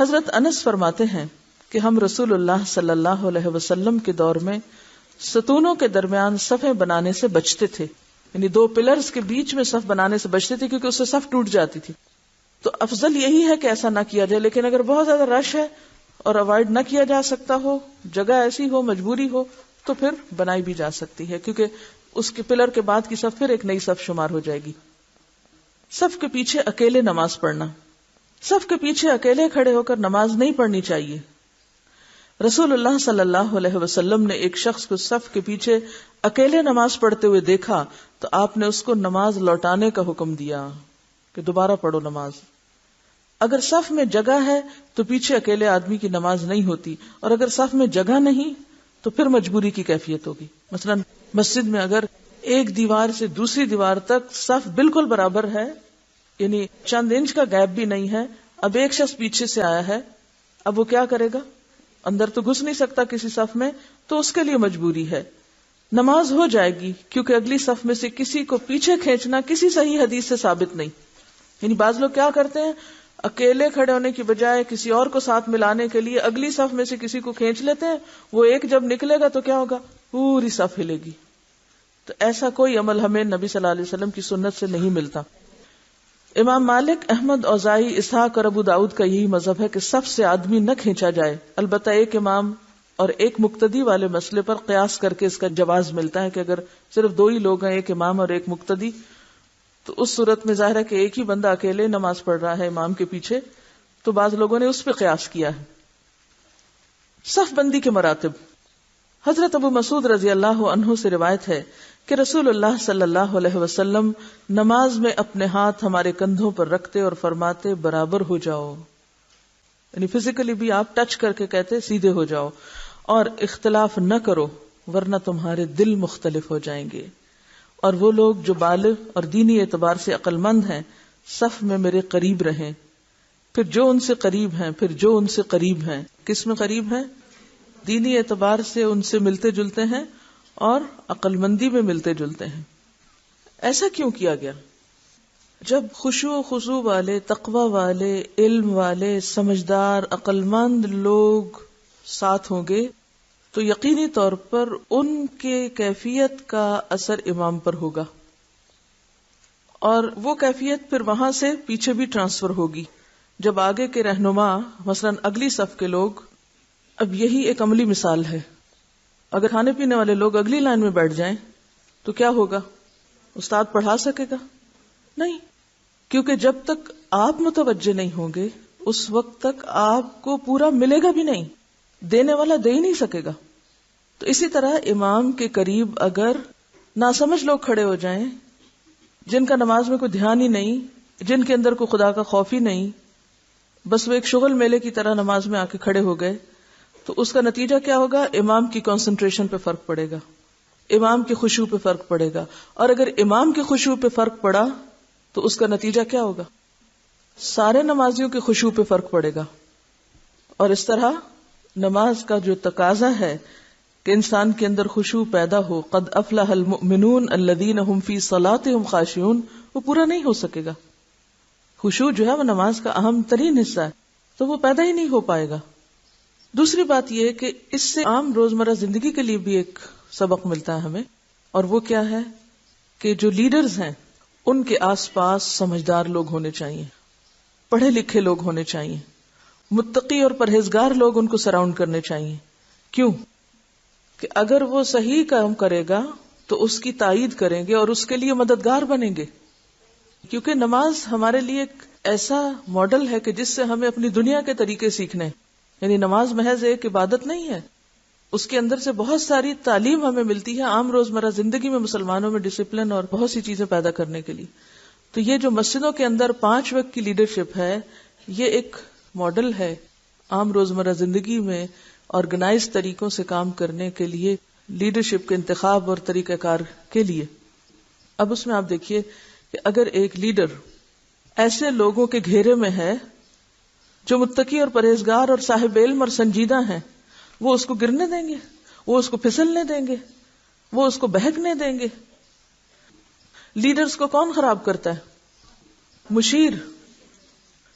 حضرت انس فرماتے ہیں کہ ہم رسول اللہ صلی اللہ علیہ وسلم کے دور میں ستونوں کے درمیان صفیں بنانے سے بچتے تھے، یعنی دو پلرز کے بیچ میں صف بنانے سے بچتے تھے، کیونکہ اس سے صف ٹوٹ جاتی تھی. تو افضل یہی ہے کہ ایسا نہ کیا جائے، لیکن اگر بہت زیادہ رش ہے اور اوائڈ نہ کیا جا سکتا ہو، جگہ ایسی ہو، مجبوری ہو، تو پھر بنائی بھی جا سکتی ہے، کیونکہ اس کے پلر کے بعد کی صف پھر ایک نئی صف شمار ہو جائے گی. صف کے پیچھے اکیلے نماز پڑھنا. صف کے پیچھے اکیلے کھڑے ہو کر نماز نہیں پڑھنی چاہیے. رسول اللہ صلی اللہ علیہ وسلم نے ایک شخص کو صف کے پیچھے اکیلے نماز پڑھتے ہوئے دیکھا تو آپ نے اس کو نماز لوٹانے کا حکم دیا کہ دوبارہ پڑھو نماز. اگر صف میں جگہ ہے تو پیچھے اکیلے آدمی کی نماز نہیں ہوتی، اور اگر صف میں جگہ نہیں تو پھر مجبوری کی کیفیت ہوگی. مثلا مسجد میں اگر ایک دیوار سے دوسری دیوار تک صف بالکل برابر ہے، یعنی چند انچ کا گیپ بھی نہیں ہے، اب ایک شخص پیچھے سے آیا ہے، اب وہ کیا کرے گا؟ اندر تو گھس نہیں سکتا کسی صف میں، تو اس کے لیے مجبوری ہے. نماز ہو جائے گی، کیونکہ اگلی صف میں سے کسی کو پیچھے کھینچنا کسی صحیح حدیث سے ثابت نہیں. یعنی بعض لوگ کیا کرتے ہیں، اکیلے کھڑے ہونے کی بجائے کسی اور کو ساتھ ملانے کے لیے اگلی صف میں سے کسی کو کھینچ لیتے ہیں، وہ ایک جب نکلے گا تو کیا ہوگا؟ پوری صف ہلے گی. تو ایسا کوئی عمل ہمیں نبی صلی اللہ علیہ وسلم کی سنت سے نہیں ملتا. امام مالک، احمد، اوزاعی، اسحاق اور ابو داؤد کا یہی مذہب ہے کہ صف سے آدمی نہ کھینچا جائے. البتہ ایک امام اور ایک مقتدی والے مسئلے پر قیاس کر کے اس کا جواز ملتا ہے کہ اگر صرف دو ہی لوگ ہیں، ایک امام اور ایک مقتدی، تو اس صورت میں ظاہر ہے کہ ایک ہی بندہ اکیلے نماز پڑھ رہا ہے امام کے پیچھے، تو بعض لوگوں نے اس پہ قیاس کیا ہے. صف بندی کے مراتب. حضرت ابو مسعود رضی اللہ عنہ سے روایت ہے کہ رسول اللہ صلی اللہ علیہ وسلم نماز میں اپنے ہاتھ ہمارے کندھوں پر رکھتے اور فرماتے برابر ہو جاؤ، یعنی فزیکلی بھی آپ ٹچ کر کے کہتے سیدھے ہو جاؤ، اور اختلاف نہ کرو ورنہ تمہارے دل مختلف ہو جائیں گے. اور وہ لوگ جو بالغ اور دینی اعتبار سے عقل مند ہیں صف میں میرے قریب رہیں، پھر جو ان سے قریب ہیں، پھر جو ان سے قریب ہیں. کس میں قریب ہیں؟ دینی اعتبار سے ان سے ملتے جلتے ہیں اور عقل مندی میں ملتے جلتے ہیں. ایسا کیوں کیا گیا؟ جب خشوع و خضوع والے، تقوی والے، علم والے، سمجھدار، عقل مند لوگ ساتھ ہوں گے تو یقینی طور پر ان کے کیفیت کا اثر امام پر ہوگا، اور وہ کیفیت پھر وہاں سے پیچھے بھی ٹرانسفر ہوگی. جب آگے کے رہنما، مثلا اگلی صف کے لوگ، اب یہی ایک عملی مثال ہے، اگر کھانے پینے والے لوگ اگلی لائن میں بیٹھ جائیں تو کیا ہوگا؟ استاد پڑھا سکے گا؟ نہیں، کیونکہ جب تک آپ متوجہ نہیں ہوں گے اس وقت تک آپ کو پورا ملے گا بھی نہیں، دینے والا دے ہی نہیں سکے گا. تو اسی طرح امام کے قریب اگر ناسمجھ لوگ کھڑے ہو جائیں، جن کا نماز میں کوئی دھیان ہی نہیں، جن کے اندر کوئی خدا کا خوف ہی نہیں، بس وہ ایک شغل میلے کی طرح نماز میں آ کے کھڑے ہو گئے، تو اس کا نتیجہ کیا ہوگا؟ امام کی کنسنٹریشن پہ فرق پڑے گا، امام کی خشوع پہ فرق پڑے گا. اور اگر امام کی خشوع پہ فرق پڑا تو اس کا نتیجہ کیا ہوگا؟ سارے نمازیوں کی خشوع پہ فرق پڑے گا. اور اس طرح نماز کا جو تقاضا ہے کہ انسان کے اندر خشوع پیدا ہو، قد افلح المؤمنون الذین هم فی صلاتهم خاشعون، وہ پورا نہیں ہو سکے گا. خشوع جو ہے وہ نماز کا اہم ترین حصہ ہے، تو وہ پیدا ہی نہیں ہو پائے گا. دوسری بات یہ کہ اس سے عام روزمرہ زندگی کے لیے بھی ایک سبق ملتا ہے ہمیں، اور وہ کیا ہے کہ جو لیڈرز ہیں ان کے آس پاس سمجھدار لوگ ہونے چاہیے، پڑھے لکھے لوگ ہونے چاہیے، متقی اور پرہیزگار لوگ ان کو سراؤنڈ کرنے چاہیے. کیوں؟ کہ اگر وہ صحیح کام کرے گا تو اس کی تائید کریں گے اور اس کے لیے مددگار بنیں گے. کیونکہ نماز ہمارے لیے ایک ایسا ماڈل ہے کہ جس سے ہمیں اپنی دنیا کے طریقے سیکھنے، یعنی نماز محض ایک عبادت نہیں ہے، اس کے اندر سے بہت ساری تعلیم ہمیں ملتی ہے عام روزمرہ زندگی میں مسلمانوں میں ڈسپلن اور بہت سی چیزیں پیدا کرنے کے لیے. تو یہ جو مسجدوں کے اندر 5 وقت کی لیڈرشپ ہے، یہ ایک ماڈل ہے عام روزمرہ زندگی میں آرگنائز طریقوں سے کام کرنے کے لیے، لیڈرشپ کے انتخاب اور طریقہ کار کے لیے. اب اس میں آپ دیکھیے کہ اگر ایک لیڈر ایسے لوگوں کے گھیرے میں ہے جو متقی اور پرہیزگار اور صاحب علم اور سنجیدہ ہیں، وہ اس کو گرنے دیں گے؟ وہ اس کو پھسلنے دیں گے؟ وہ اس کو بہکنے دیں گے؟ لیڈرز کو کون خراب کرتا ہے؟ مشیر.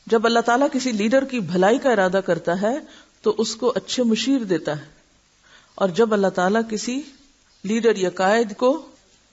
جب اللہ تعالیٰ کسی لیڈر کی بھلائی کا ارادہ کرتا ہے تو اس کو اچھے مشیر دیتا ہے، اور جب اللہ تعالیٰ کسی لیڈر یا قائد کو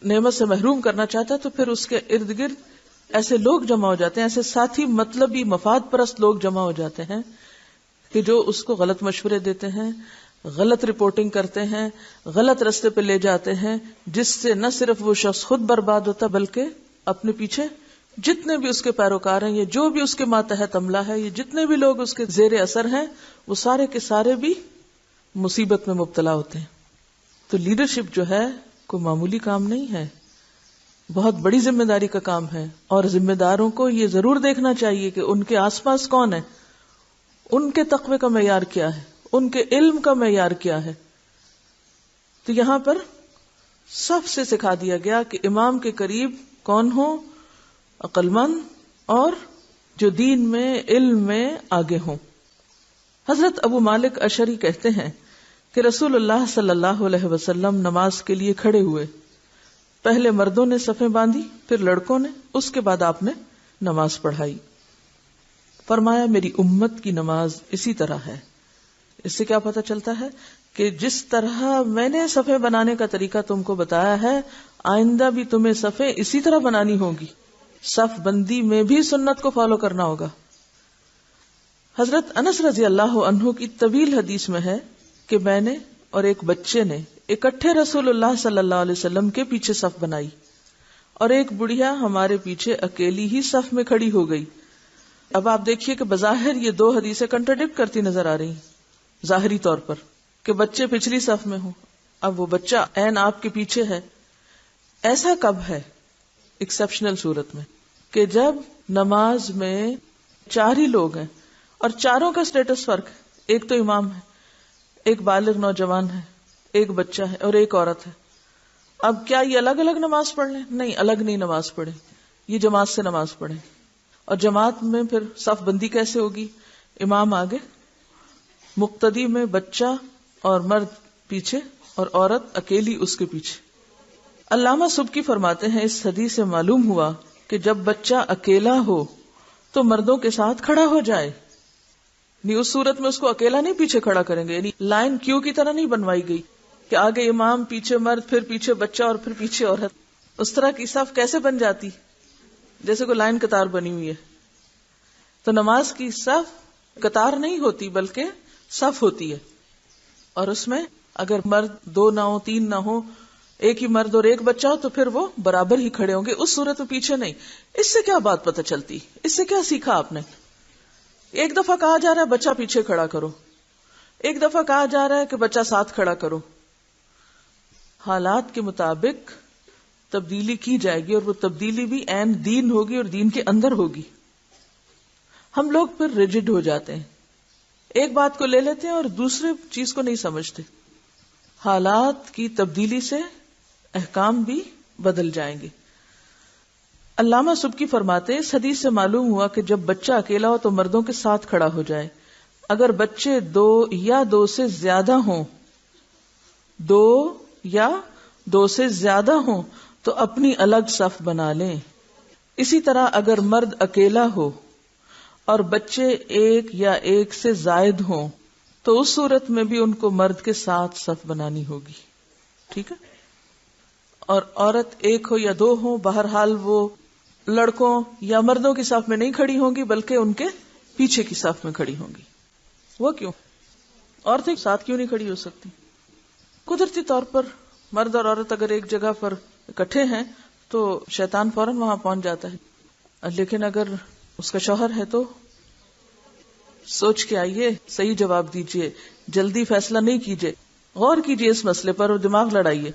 نعمت سے محروم کرنا چاہتا ہے تو پھر اس کے ارد گرد ایسے لوگ جمع ہو جاتے ہیں، ایسے ساتھی مطلبی مفاد پرست لوگ جمع ہو جاتے ہیں کہ جو اس کو غلط مشورے دیتے ہیں، غلط رپورٹنگ کرتے ہیں، غلط راستے پہ لے جاتے ہیں، جس سے نہ صرف وہ شخص خود برباد ہوتا بلکہ اپنے پیچھے جتنے بھی اس کے پیروکار ہیں، یا جو بھی اس کے ماتحت عملہ ہے، یا جتنے بھی لوگ اس کے زیر اثر ہیں، وہ سارے کے سارے بھی مصیبت میں مبتلا ہوتے ہیں۔ تو لیڈرشپ جو ہے کوئی معمولی کام نہیں ہے، بہت بڑی ذمہ داری کا کام ہے، اور ذمہ داروں کو یہ ضرور دیکھنا چاہیے کہ ان کے آس پاس کون ہے، ان کے تقوی کا معیار کیا ہے، ان کے علم کا معیار کیا ہے۔ تو یہاں پر سب سے سکھا دیا گیا کہ امام کے قریب کون ہو، عقل مند اور جو دین میں علم میں آگے ہوں۔ حضرت ابو مالک اشعری کہتے ہیں کہ رسول اللہ صلی اللہ علیہ وسلم نماز کے لیے کھڑے ہوئے، پہلے مردوں نے صفیں باندھی، پھر لڑکوں نے، اس کے بعد آپ نے نماز پڑھائی۔ فرمایا میری امت کی نماز اسی طرح ہے۔ اس سے کیا پتہ چلتا ہے کہ جس طرح میں نے صفیں بنانے کا طریقہ تم کو بتایا ہے، آئندہ بھی تمہیں صفیں اسی طرح بنانی ہوگی، صف بندی میں بھی سنت کو فالو کرنا ہوگا۔ حضرت انس رضی اللہ عنہ کی طویل حدیث میں ہے کہ میں نے اور ایک بچے نے اکٹھے رسول اللہ صلی اللہ علیہ وسلم کے پیچھے صف بنائی، اور ایک بڑھیا ہمارے پیچھے اکیلی ہی صف میں کھڑی ہو گئی۔ اب آپ دیکھیے کہ بظاہر یہ دو حدیثیں کنٹراڈکٹ کرتی نظر آ رہی ہیں ظاہری طور پر، کہ بچے پچھلی صف میں ہوں، اب وہ بچہ عین آپ کے پیچھے ہے۔ ایسا کب ہے؟ ایکسپشنل صورت میں، کہ جب نماز میں چار ہی لوگ ہیں اور چاروں کا سٹیٹس فرق ہے، ایک تو امام ہے، ایک بالغ نوجوان ہے، ایک بچہ ہے اور ایک عورت ہے۔ اب کیا یہ الگ الگ نماز پڑھ لیں؟ نہیں، الگ نہیں نماز پڑھیں، یہ جماعت سے نماز پڑھیں۔ اور جماعت میں پھر صف بندی کیسے ہوگی؟ امام آگے، مقتدی میں بچہ اور مرد پیچھے اور عورت اکیلی اس کے پیچھے۔ علامہ سبکی فرماتے ہیں اس حدیث سے معلوم ہوا کہ جب بچہ اکیلا ہو تو مردوں کے ساتھ کھڑا ہو جائے، نہیں اس صورت میں اس کو اکیلا نہیں پیچھے کھڑا کریں گے، یعنی لائن کیو کی طرح نہیں بنوائی گئی کہ آگے امام، پیچھے مرد، پھر پیچھے بچہ اور پھر پیچھے عورت۔ اس طرح کی صف کیسے بن جاتی؟ جیسے کوئی لائن قطار بنی ہوئی ہے۔ تو نماز کی صف قطار نہیں ہوتی بلکہ صف ہوتی ہے، اور اس میں اگر مرد دو نہ ہو، تین نہ ہو، ایک ہی مرد اور ایک بچہ ہو تو پھر وہ برابر ہی کھڑے ہوں گے، اس صورت میں پیچھے نہیں۔ اس سے کیا بات پتہ چلتی؟ اس سے کیا سیکھا آپ نے؟ ایک دفعہ کہا جا رہا ہے بچہ پیچھے کھڑا کرو، ایک دفعہ کہا جا رہا ہے کہ بچہ ساتھ کھڑا کرو۔ حالات کے مطابق تبدیلی کی جائے گی، اور وہ تبدیلی بھی عین دین ہوگی اور دین کے اندر ہوگی۔ ہم لوگ پھر ریجڈ ہو جاتے ہیں، ایک بات کو لے لیتے ہیں اور دوسرے چیز کو نہیں سمجھتے۔ حالات کی تبدیلی سے احکام بھی بدل جائیں گے۔ علامہ سبکی فرماتے اس حدیث سے معلوم ہوا کہ جب بچہ اکیلا ہو تو مردوں کے ساتھ کھڑا ہو جائے، اگر بچے دو یا دو سے زیادہ ہوں، دو یا دو سے زیادہ ہوں تو اپنی الگ صف بنا لیں۔ اسی طرح اگر مرد اکیلا ہو اور بچے ایک یا ایک سے زائد ہوں تو اس صورت میں بھی ان کو مرد کے ساتھ صف بنانی ہوگی، ٹھیک ہے؟ اور عورت ایک ہو یا دو ہو، بہرحال وہ لڑکوں یا مردوں کی صف میں نہیں کھڑی ہوں گی بلکہ ان کے پیچھے کی صف میں کھڑی ہوں گی۔ وہ کیوں؟ عورتیں ساتھ کیوں نہیں کھڑی ہو سکتی؟ قدرتی طور پر مرد اور عورت اگر ایک جگہ پر اکٹھے ہیں تو شیطان فوراً وہاں پہنچ جاتا ہے، لیکن اگر اس کا شوہر ہے تو سوچ کے آئیے، صحیح جواب دیجئے، جلدی فیصلہ نہیں کیجئے، غور کیجئے اس مسئلے پر اور دماغ لڑائیے۔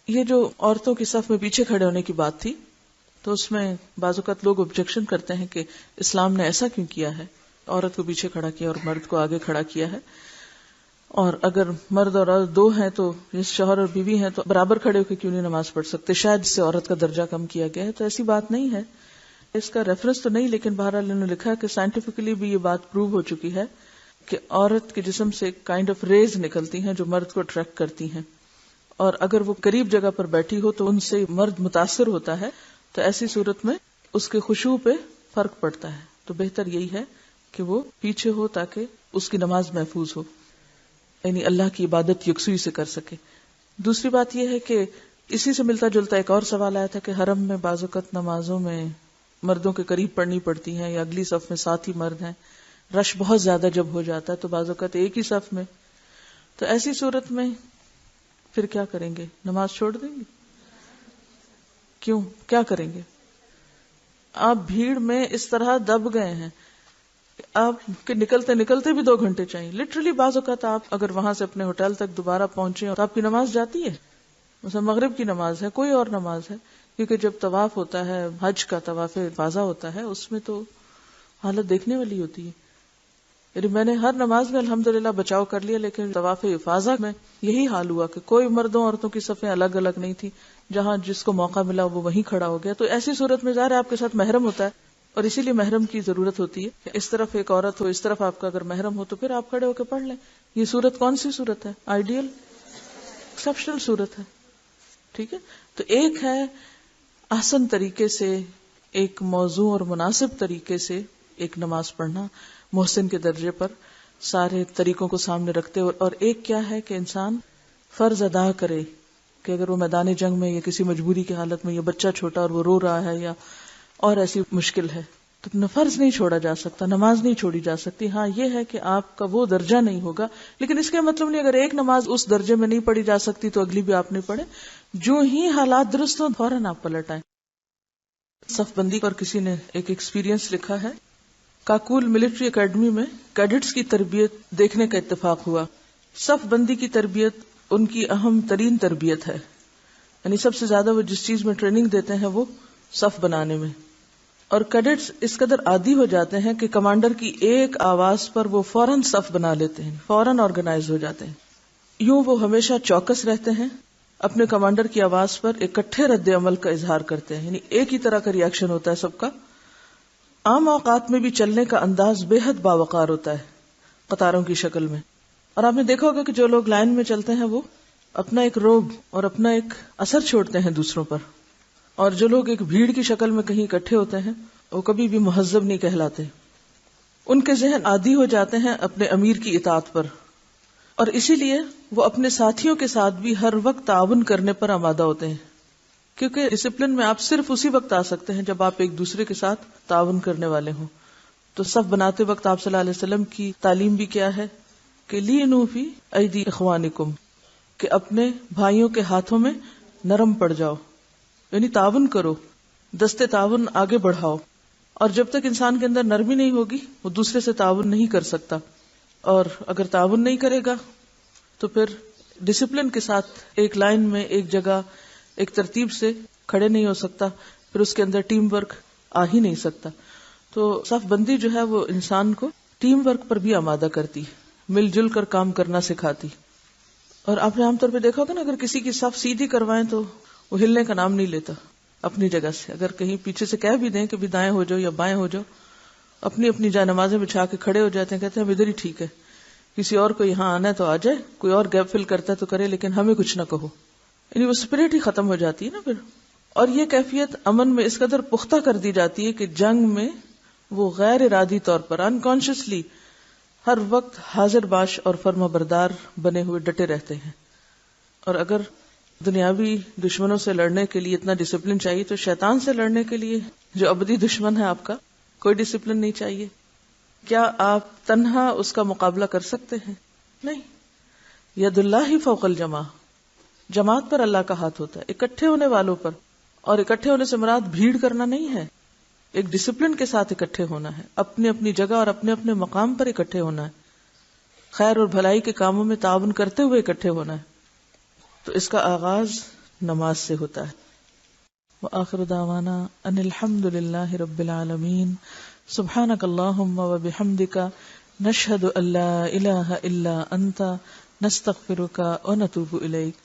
یہ جو عورتوں کی صف میں پیچھے کھڑے ہونے کی بات تھی، تو اس میں بعض اوقات لوگ آبجیکشن کرتے ہیں کہ اسلام نے ایسا کیوں کیا ہے، عورت کو پیچھے کھڑا کیا اور مرد کو آگے کھڑا کیا ہے، اور اگر مرد اور عورت دو ہیں تو جس شوہر اور بیوی ہیں تو برابر کھڑے ہو کے کیوں نہیں نماز پڑھ سکتے، شاید اس سے عورت کا درجہ کم کیا گیا ہے۔ تو ایسی بات نہیں ہے، اس کا ریفرنس تو نہیں، لیکن بہرحال انہوں نے لکھا کہ سائنٹیفکلی بھی یہ بات پروو ہو چکی ہے کہ عورت کے جسم سے ایک کائنڈ آف ریز نکلتی ہیں جو مرد کو اٹریکٹ کرتی ہیں، اور اگر وہ قریب جگہ پر بیٹھی ہو تو ان سے مرد متاثر ہوتا ہے، تو ایسی صورت میں اس کے خشوع پہ فرق پڑتا ہے. تو بہتر یہی ہے کہ وہ پیچھے ہو تاکہ اس کی نماز محفوظ ہو، یعنی اللہ کی عبادت یکسوئی سے کر سکے. دوسری بات یہ ہے کہ اسی سے ملتا جلتا ایک اور سوال آیا تھا کہ حرم میں بعض اوقات نمازوں میں مردوں کے قریب پڑھنی پڑتی ہیں یا اگلی صف میں ساتھ ہی مرد ہیں، رش بہت زیادہ جب ہو جاتا ہے تو بعض اوقات ایک ہی صف میں، تو ایسی صورت میں پھر کیا کریں گے؟ نماز چھوڑ دیں گے؟ کیوں؟ کیا کریں گے؟ آپ بھیڑ میں اس طرح دب گئے ہیں، آپ کے نکلتے نکلتے بھی 2 گھنٹے چاہیے. لٹرلی بعض اوقات آپ اگر وہاں سے اپنے ہوٹل تک دوبارہ پہنچے تو آپ کی نماز جاتی ہے، مثلا مغرب کی نماز ہے، کوئی اور نماز ہے، کیونکہ جب طواف ہوتا ہے، حج کا طواف افاضہ ہوتا ہے، اس میں تو حالت دیکھنے والی ہوتی ہے. یعنی میں نے ہر نماز میں الحمدللہ بچاؤ کر لیا، لیکن طواف افاضہ میں یہی حال ہوا کہ کوئی مردوں عورتوں کی صفیں الگ الگ نہیں تھی، جہاں جس کو موقع ملا وہ وہیں کھڑا ہو گیا. تو ایسی صورت میں ظاہر ہے آپ کے ساتھ محرم ہوتا ہے، اور اسی لیے محرم کی ضرورت ہوتی ہے کہ اس طرف ایک عورت ہو، اس طرف آپ کا اگر محرم ہو تو پھر آپ کھڑے ہو کے پڑھ لیں. یہ صورت کون سی صورت ہے؟ آئیڈیل ایکسیپشنل صورت ہے. ٹھیک ہے، تو ایک ہے احسن طریقے سے، ایک موزوں اور مناسب طریقے سے ایک نماز پڑھنا محسن کے درجے پر سارے طریقوں کو سامنے رکھتے، اور ایک کیا ہے کہ انسان فرض ادا کرے کہ اگر وہ میدان جنگ میں یا کسی مجبوری کی حالت میں، یا بچہ چھوٹا اور وہ رو رہا ہے یا اور ایسی مشکل ہے، تو فرض نہیں چھوڑا جا سکتا، نماز نہیں چھوڑی جا سکتی. ہاں یہ ہے کہ آپ کا وہ درجہ نہیں ہوگا، لیکن اس کا مطلب نہیں اگر ایک نماز اس درجے میں نہیں پڑھی جا سکتی تو اگلی بھی آپ نہیں پڑھے. جو ہی حالات درست ہوں فوراً آپ پلٹ آئیں. صف بندی پر کسی نے ایک ایکسپیرینس لکھا ہے. کاکول ملٹری اکیڈمی میں کیڈٹس کی تربیت دیکھنے کا اتفاق ہوا. صف بندی کی تربیت ان کی اہم ترین تربیت ہے، یعنی سب سے زیادہ وہ جس چیز میں ٹریننگ دیتے ہیں وہ صف بنانے میں. اور کیڈٹس اس قدر عادی ہو جاتے ہیں کہ کمانڈر کی ایک آواز پر وہ فوراً صف بنا لیتے ہیں، فوراً آرگنائز ہو جاتے ہیں. یوں وہ ہمیشہ چوکس رہتے ہیں، اپنے کمانڈر کی آواز پر اکٹھے رد عمل کا اظہار کرتے ہیں، یعنی ایک ہی طرح کا ریاکشن ہوتا ہے سب کا. عام اوقات میں بھی چلنے کا انداز بے حد باوقار ہوتا ہے قطاروں کی شکل میں. اور آپ نے دیکھا ہوگا کہ جو لوگ لائن میں چلتے ہیں وہ اپنا ایک روب اور اپنا ایک اثر چھوڑتے ہیں دوسروں پر، اور جو لوگ ایک بھیڑ کی شکل میں کہیں اکٹھے ہوتے ہیں وہ کبھی بھی مہذب نہیں کہلاتے. ان کے ذہن عادی ہو جاتے ہیں اپنے امیر کی اطاعت پر، اور اسی لیے وہ اپنے ساتھیوں کے ساتھ بھی ہر وقت تعاون کرنے پر آمادہ ہوتے ہیں، کیونکہ ڈسپلن میں آپ صرف اسی وقت آ سکتے ہیں جب آپ ایک دوسرے کے ساتھ تعاون کرنے والے ہوں. تو صف بناتے وقت آپ صلی اللہ علیہ وسلم کی تعلیم بھی کیا ہے کہ لینوا فی ایدی اخوانکم، کہ اپنے بھائیوں کے ہاتھوں میں نرم پڑ جاؤ، یعنی تعاون کرو، دستے تعاون آگے بڑھاؤ. اور جب تک انسان کے اندر نرمی نہیں ہوگی وہ دوسرے سے تعاون نہیں کر سکتا، اور اگر تعاون نہیں کرے گا تو پھر ڈسپلن کے ساتھ ایک لائن میں ایک جگہ ایک ترتیب سے کھڑے نہیں ہو سکتا، پھر اس کے اندر ٹیم ورک آ ہی نہیں سکتا. تو صف بندی جو ہے وہ انسان کو ٹیم ورک پر بھی آمادہ کرتی، مل جل کر کام کرنا سکھاتی. اور آپ نے عام طور پہ دیکھا ہوگا نا، اگر کسی کی صف سیدھی کروائیں تو وہ ہلنے کا نام نہیں لیتا اپنی جگہ سے. اگر کہیں پیچھے سے کہہ بھی دیں کہ بھی دائیں ہو جاؤ یا بائیں ہو جاؤ، اپنی اپنی جائے نمازیں بچھا کے کھڑے ہو جاتے ہیں، کہتے ہیں ہم ادھر ہی ٹھیک ہے، کسی اور کو یہاں آنا ہے تو آ جائے، کوئی اور گیپ فل کرتا ہے تو کرے، لیکن ہمیں کچھ نہ کہو. یعنی وہ اسپرٹ ہی ختم ہو جاتی ہے نا پھر. اور یہ کیفیت امن میں اس قدر پختہ کر دی جاتی ہے کہ جنگ میں وہ غیر ارادی طور پر انکانشیسلی ہر وقت حاضر باش اور فرما بردار بنے ہوئے ڈٹے رہتے ہیں. اور اگر دنیاوی دشمنوں سے لڑنے کے لیے اتنا ڈسپلن چاہیے تو شیطان سے لڑنے کے لیے جو ابدی دشمن ہے آپ کا، کوئی ڈسپلن نہیں چاہیے. کیا آپ تنہا اس کا مقابلہ کر سکتے ہیں؟ نہیں. ید اللہ فوق الجماع، جماعت پر اللہ کا ہاتھ ہوتا ہے، اکٹھے ہونے والوں پر. اور اکٹھے ہونے سے مراد بھیڑ کرنا نہیں ہے، ایک ڈسپلن کے ساتھ اکٹھے ہونا ہے، اپنی اپنی جگہ اور اپنے اپنے مقام پر اکٹھے ہونا ہے، خیر اور بھلائی کے کاموں میں تعاون کرتے ہوئے اکٹھے ہونا ہے. تو اس کا آغاز نماز سے ہوتا ہے. وآخر دعوانا ان الحمد للہ رب العالمین. سبحانک اللہم وبحمدک، نشہد ان لا الہ الا انت، نستغفرک ونتوب الیک.